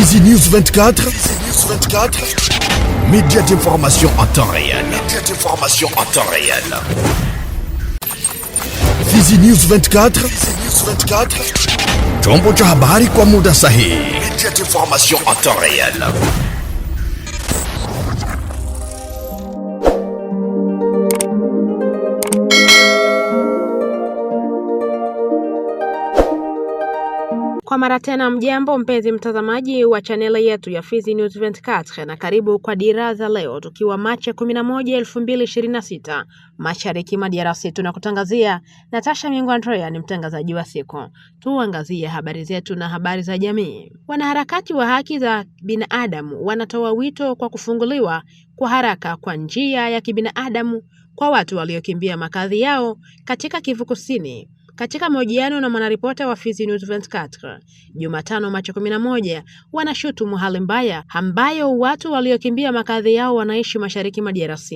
Fizi News 24, média d'information en temps réel. Fizi News 24, chombo cha habari kwa muda sahihi. Média d'information en temps réel. Kwa mara tena mjambo mpenzi mtazamaji wa chaneli yetu ya Fizi News 24 na karibu kwa dira za leo tukiwa Machi 11, 2026. Mashariki mwa DRC tunakutangazia Natasha Mingo Andrea ni mtangazaji wa siku. Tuangazie habari zetu na habari za jamii. Wanaharakati wa haki za binadamu wanatoa wito kwa kufunguliwa kwa haraka kwa njia ya kibinadamu kwa watu waliokimbia makazi yao katika Kivu Kusini. Katika mahojiano na mwanaripota wa Fizi News 24, Jumatano Machi 11, wanashutumu hali mbaya ambayo watu waliokimbia makazi yao wanaishi mashariki mwa DRC.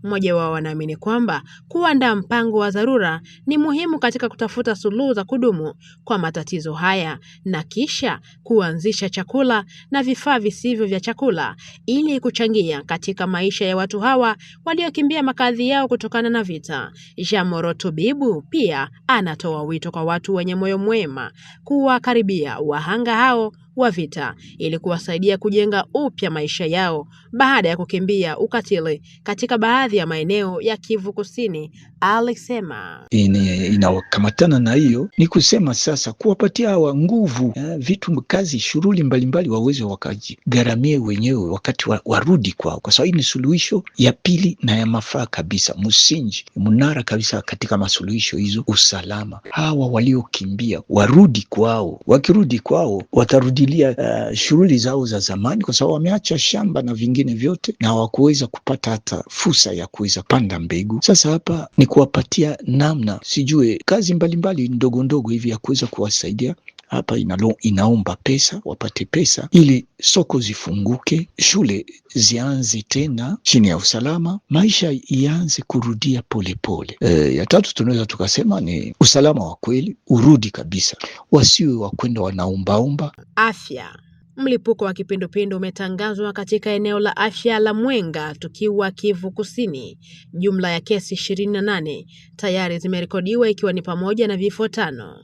Mmoja wao wanaamini kwamba kuandaa mpango wa dharura ni muhimu katika kutafuta suluhu za kudumu kwa matatizo haya na kisha kuanzisha chakula na vifaa visivyo vya chakula ili kuchangia katika maisha ya watu hawa waliokimbia makazi yao kutokana na vita. Jamoro Tubibu pia anatoa wito kwa watu wenye moyo mwema kuwakaribia wahanga hao wa vita ili kuwasaidia kujenga upya maisha yao baada ya kukimbia ukatili katika baadhi ya maeneo ya Kivu Kusini. Alisema inawakamatana na hiyo ni kusema sasa kuwapatia hawa nguvu, vitu, kazi, shughuli mbalimbali waweze wakajigaramie wenyewe wakati warudi kwao, kwa sababu ni suluhisho ya pili na ya mafaa kabisa, msingi mnara kabisa katika masuluhisho hizo, usalama. Hawa waliokimbia warudi kwao, wakirudi kwao watarudilia shughuli zao za zamani, kwa sababu wameacha shamba na vingine vyote na hawakuweza kupata hata fursa ya kuweza panda mbegu. Sasa hapa ni kuwapatia namna, sijue kazi mbalimbali ndogo ndogo hivi ya kuweza kuwasaidia. Hapa inaomba pesa, wapate pesa ili soko zifunguke, shule zianze tena chini ya usalama, maisha ianze kurudia polepole. Ya tatu tunaweza tukasema ni usalama wa kweli urudi kabisa, wasiwe wakwenda wanaombaomba. Afya. Mlipuko wa kipindupindu umetangazwa katika eneo la afya la Mwenga tukiwa Kivu Kusini. Jumla ya kesi 28 tayari zimerekodiwa ikiwa ni pamoja na vifo 5.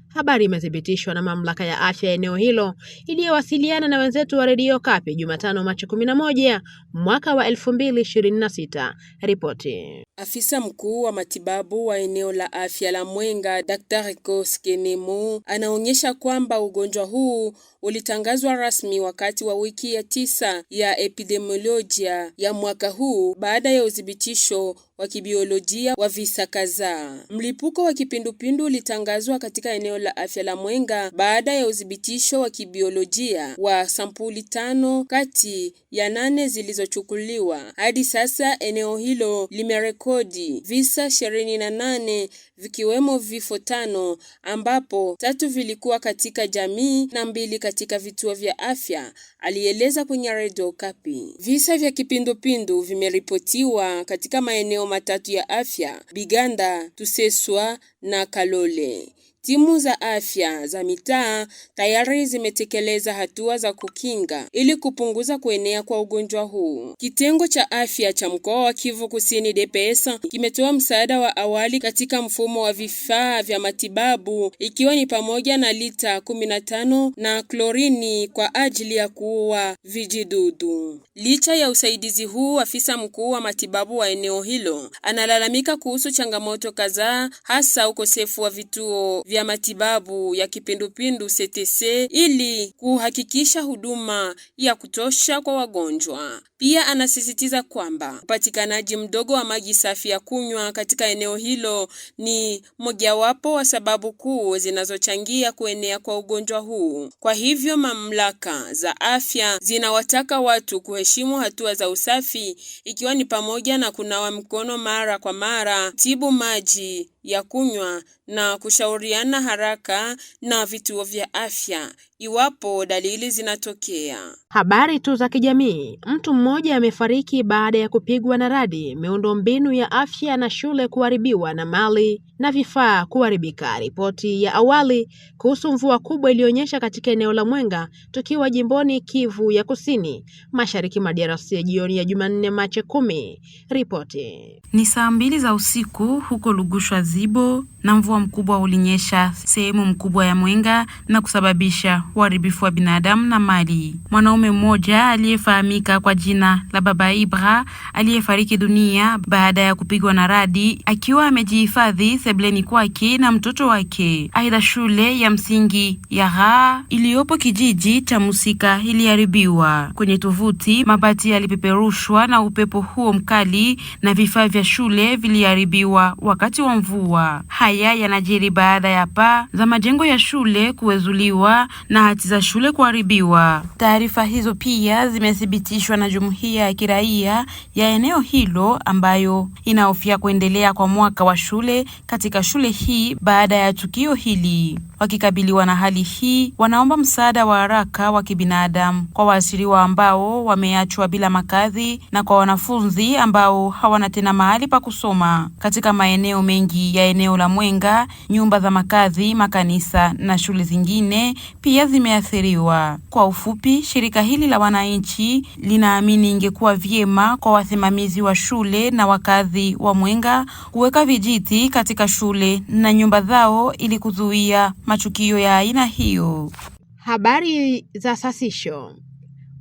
Habari imethibitishwa na mamlaka ya afya eneo hilo iliyowasiliana na wenzetu wa Radio Kapi Jumatano Machi 11 mwaka wa 2026. Ripoti. Afisa mkuu wa matibabu wa eneo la afya la Mwenga, Dr. Koskenemu, anaonyesha kwamba ugonjwa huu ulitangazwa rasmi wakati wa wiki ya 9 ya epidemiolojia ya mwaka huu baada ya udhibitisho wa kibiolojia wa visa kadhaa. Mlipuko wa kipindupindu ulitangazwa katika eneo la afya la Mwenga baada ya udhibitisho wa kibiolojia wa sampuli 5 kati ya 8 zilizochukuliwa. Hadi sasa eneo hilo limerekodi visa 28 vikiwemo vifo 5 ambapo 3 vilikuwa katika jamii na 2 katika vituo vya afya, alieleza kwenye Radio Kapi. Visa vya kipindupindu vimeripotiwa katika maeneo matatu ya afya: Biganda, Tuseswa na Kalole. Timu za afya za mitaa tayari zimetekeleza hatua za kukinga ili kupunguza kuenea kwa ugonjwa huu. Kitengo cha afya cha mkoa wa Kivu Kusini DPS kimetoa msaada wa awali katika mfumo wa vifaa vya matibabu ikiwa ni pamoja na lita 15 na klorini kwa ajili ya kuua vijidudu. Licha ya usaidizi huu, afisa mkuu wa matibabu wa eneo hilo analalamika kuhusu changamoto kadhaa, hasa ukosefu wa vituo vya matibabu ya kipindupindu CTC ili kuhakikisha huduma ya kutosha kwa wagonjwa. Pia anasisitiza kwamba upatikanaji mdogo wa maji safi ya kunywa katika eneo hilo ni mojawapo wa sababu kuu zinazochangia kuenea kwa ugonjwa huu. Kwa hivyo mamlaka za afya zinawataka watu kuheshimu hatua za usafi ikiwa ni pamoja na kunawa mkono mara kwa mara, tibu maji ya kunywa na kushauriana haraka na vituo vya afya iwapo dalili zinatokea. Habari tu za kijamii. Mtu mmoja amefariki baada ya kupigwa na radi, miundombinu ya afya na shule kuharibiwa na mali na vifaa kuharibika. Ripoti ya awali kuhusu mvua kubwa iliyonyesha katika eneo la Mwenga, tukiwa jimboni Kivu ya Kusini, mashariki mwa DRC, jioni ya Jumanne Machi 10. Ripoti ni saa 2 za usiku huko Lugushwa Zibo, na mvua mkubwa ulinyesha sehemu mkubwa ya Mwenga na kusababisha uharibifu wa binadamu na mali. Mwanaume mmoja aliyefahamika kwa jina la Baba Ibra aliyefariki dunia baada ya kupigwa na radi akiwa amejihifadhi sebleni kwake na mtoto wake. Aidha, shule ya msingi ya Raa iliyopo kijiji cha Musika iliharibiwa. Kwenye tovuti, mabati yalipeperushwa na upepo huo mkali na vifaa vya shule viliharibiwa wakati wa mvua. Haya yanajiri baada ya paa za majengo ya shule kuwezuliwa na hati za shule kuharibiwa. Taarifa hizo pia zimethibitishwa na jumuiya ya kiraia ya eneo hilo ambayo inahofia kuendelea kwa mwaka wa shule katika shule hii baada ya tukio hili. Wakikabiliwa na hali hii, wanaomba msaada wa haraka wa kibinadamu kwa waasiriwa ambao wameachwa bila makazi na kwa wanafunzi ambao hawana tena mahali pa kusoma. Katika maeneo mengi ya eneo la Mwenga, nyumba za makazi, makanisa na shule zingine pia zimeathiriwa. Kwa ufupi, shirika hili la wananchi linaamini ingekuwa vyema kwa wasimamizi wa shule na wakazi wa Mwenga kuweka vijiti katika shule na nyumba zao ili kuzuia matukio ya aina hiyo. Habari za sasisho.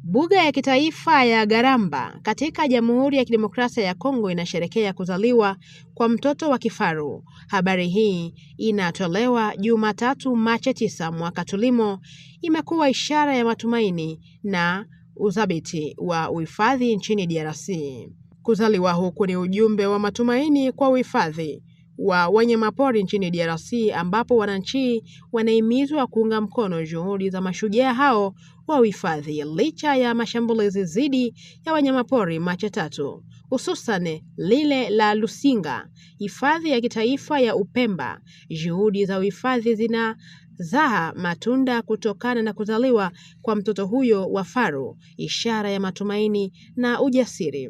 Buga ya kitaifa ya Garamba katika Jamhuri ya Kidemokrasia ya Kongo inasherekea kuzaliwa kwa mtoto wa kifaru. Habari hii inatolewa Jumatatu Machi 9 mwaka tulimo. Imekuwa ishara ya matumaini na udhabiti wa uhifadhi nchini DRC. Kuzaliwa huku ni ujumbe wa matumaini kwa uhifadhi wa wanyamapori nchini DRC, ambapo wananchi wanahimizwa kuunga mkono juhudi za mashujaa hao wa uhifadhi licha ya mashambulizi dhidi ya wanyamapori Machi 3, hususan lile la Lusinga. Hifadhi ya kitaifa ya Upemba, juhudi za uhifadhi zinazaa matunda kutokana na kuzaliwa kwa mtoto huyo wa faru, ishara ya matumaini na ujasiri.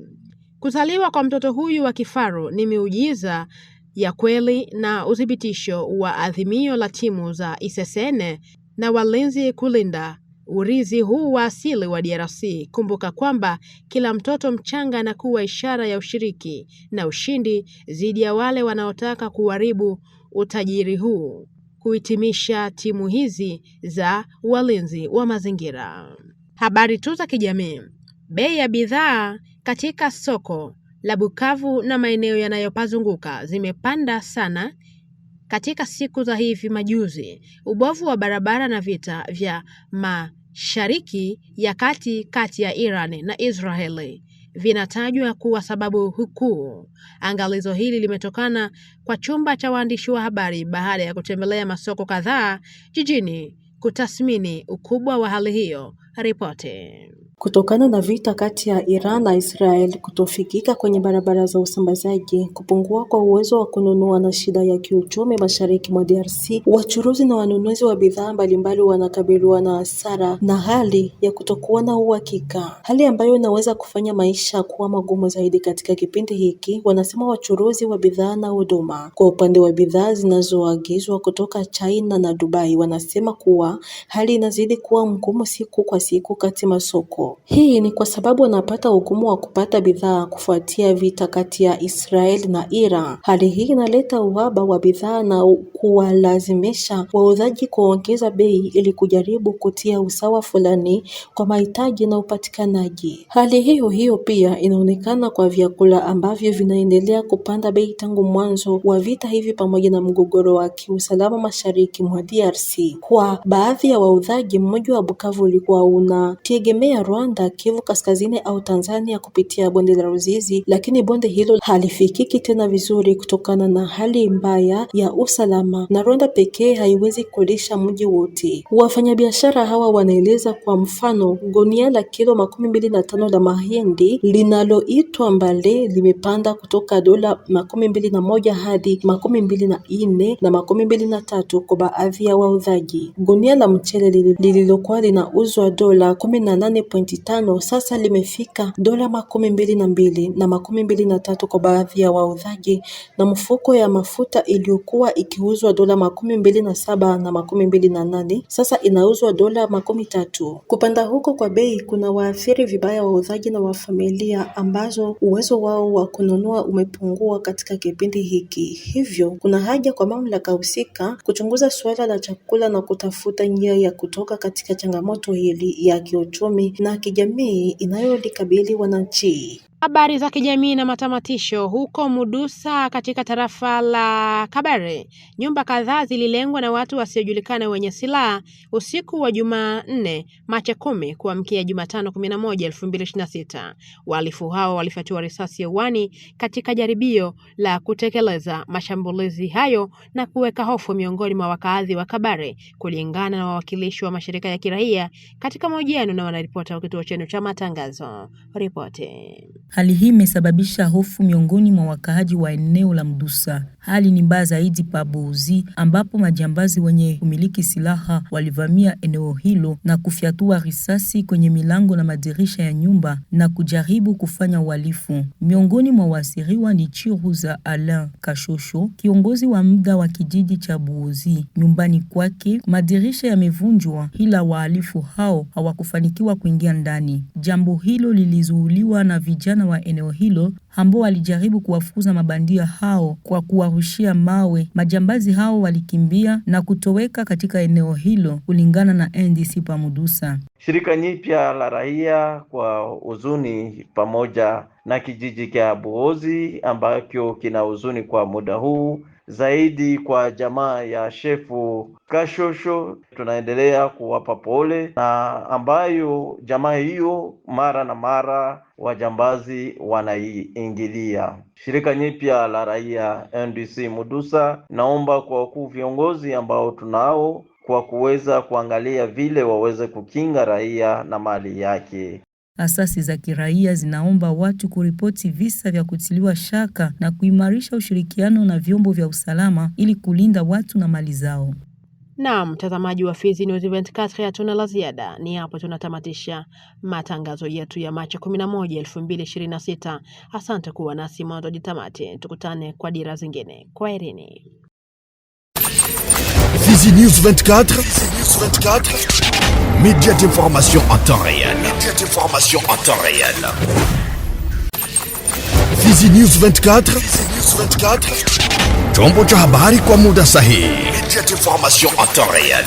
Kuzaliwa kwa mtoto huyu wa kifaru ni miujiza ya kweli na uthibitisho wa adhimio la timu za ICCN na walinzi kulinda urithi huu wa asili wa DRC. Kumbuka kwamba kila mtoto mchanga anakuwa ishara ya ushiriki na ushindi dhidi ya wale wanaotaka kuharibu utajiri huu. Kuhitimisha timu hizi za walinzi wa mazingira. Habari tu za kijamii. Bei ya bidhaa katika soko la Bukavu na maeneo yanayopazunguka zimepanda sana katika siku za hivi majuzi. Ubovu wa barabara na vita vya Mashariki ya kati ya Iran na Israeli vinatajwa kuwa sababu kuu. Angalizo hili limetokana kwa chumba cha waandishi wa habari baada ya kutembelea masoko kadhaa jijini kutathmini ukubwa wa hali hiyo. Ripoti. Kutokana na vita kati ya Iran na Israel, kutofikika kwenye barabara za usambazaji, kupungua kwa uwezo wa kununua na shida ya kiuchumi mashariki mwa DRC, wachuruzi na wanunuzi wa bidhaa mbalimbali wanakabiliwa na hasara na hali ya kutokuwa na uhakika, hali ambayo inaweza kufanya maisha kuwa magumu zaidi katika kipindi hiki, wanasema wachuruzi wa bidhaa na huduma. Kwa upande wa bidhaa zinazoagizwa kutoka China na Dubai, wanasema kuwa hali inazidi kuwa ngumu siku kwa siku kati masoko. Hii ni kwa sababu wanapata ugumu wa kupata bidhaa kufuatia vita kati ya Israel na Iran. Hali hii inaleta uhaba wa bidhaa na kuwalazimisha wauzaji kuongeza bei ili kujaribu kutia usawa fulani kwa mahitaji na upatikanaji. Hali hiyo pia inaonekana kwa vyakula ambavyo vinaendelea kupanda bei tangu mwanzo wa vita hivi pamoja na mgogoro wa kiusalama mashariki mwa DRC. Kwa baadhi ya wauzaji, mmoja wa Bukavu ulikuwa unategemea Rwanda, Kivu Kaskazini au Tanzania kupitia bonde la Ruzizi, lakini bonde hilo halifikiki tena vizuri kutokana na hali mbaya ya usalama, na Rwanda pekee haiwezi kulisha mji wote. Wafanyabiashara hawa wanaeleza kwa mfano, gunia la kilo 25 la mahindi linaloitwa mbale limepanda kutoka dola 21 hadi 24 na 23 kwa baadhi ya wauzaji. Gunia la mchele lililokuwa linauzwa dola 18.5 sasa limefika dola 22 na 23 kwa baadhi ya wauzaji, na mfuko ya mafuta iliyokuwa ikiuzwa dola 27 na 28 sasa inauzwa dola 13. Kupanda huko kwa bei kuna waathiri vibaya wauzaji na wafamilia ambazo uwezo wao wa kununua umepungua katika kipindi hiki. Hivyo kuna haja kwa mamlaka husika kuchunguza suala la chakula na kutafuta njia ya kutoka katika changamoto hili ya kiuchumi na kijamii inayolikabili wananchi. Habari za kijamii na matamatisho. Huko Mudusa katika tarafa la Kabare, nyumba kadhaa zililengwa na watu wasiojulikana wenye silaha usiku wa Jumanne Machi 10 kuamkia Jumatano 11, 2026. Wahalifu hao walifyatua risasi hewani katika jaribio la kutekeleza mashambulizi hayo na kuweka hofu miongoni mwa wakazi wa Kabare, kulingana na wawakilishi wa mashirika ya kiraia katika mahojiano na wanaripota wa kituo chenu cha matangazo. Ripoti. Hali hii imesababisha hofu miongoni mwa wakaaji wa eneo la Mudusa. Hali ni mbaya zaidi pa Buzi, ambapo majambazi wenye kumiliki silaha walivamia eneo hilo na kufyatua risasi kwenye milango na madirisha ya nyumba na kujaribu kufanya uhalifu. Miongoni mwa wasiriwa ni Chiruza Alain Kashosho, kiongozi wa muda wa kijiji cha Buzi. Nyumbani kwake madirisha yamevunjwa, ila wahalifu hao hawakufanikiwa kuingia ndani. Jambo hilo lilizuiliwa na vijana wa eneo hilo ambao walijaribu kuwafukuza mabandia hao kwa kuwarushia mawe. Majambazi hao walikimbia na kutoweka katika eneo hilo, kulingana na NDC pa Mudusa. Shirika nyipya la raia kwa huzuni pamoja na kijiji cha Buozi ambacho kina huzuni kwa muda huu zaidi kwa jamaa ya Shefu Kashosho. Tunaendelea kuwapa pole, na ambayo jamaa hiyo mara na mara wajambazi wanaiingilia. Shirika nyipya la raia NDC Mudusa naomba kwa wakuu viongozi ambao tunao kwa kuweza kuangalia vile waweze kukinga raia na mali yake. Asasi za kiraia zinaomba watu kuripoti visa vya kutiliwa shaka na kuimarisha ushirikiano na vyombo vya usalama ili kulinda watu na mali zao. Naam, mtazamaji wa Fizi News 24, hatuna la ziada. Ni hapo tunatamatisha matangazo yetu ya Machi 11, 2026. Asante kuwa nasi mwanzo hadi tamati. Tukutane kwa dira zingine. Kwaherini. Fizi News 24, média d'information en temps réel. Fizi News 24, chombo cha habari kwa muda sahihi. Média d'information en temps réel.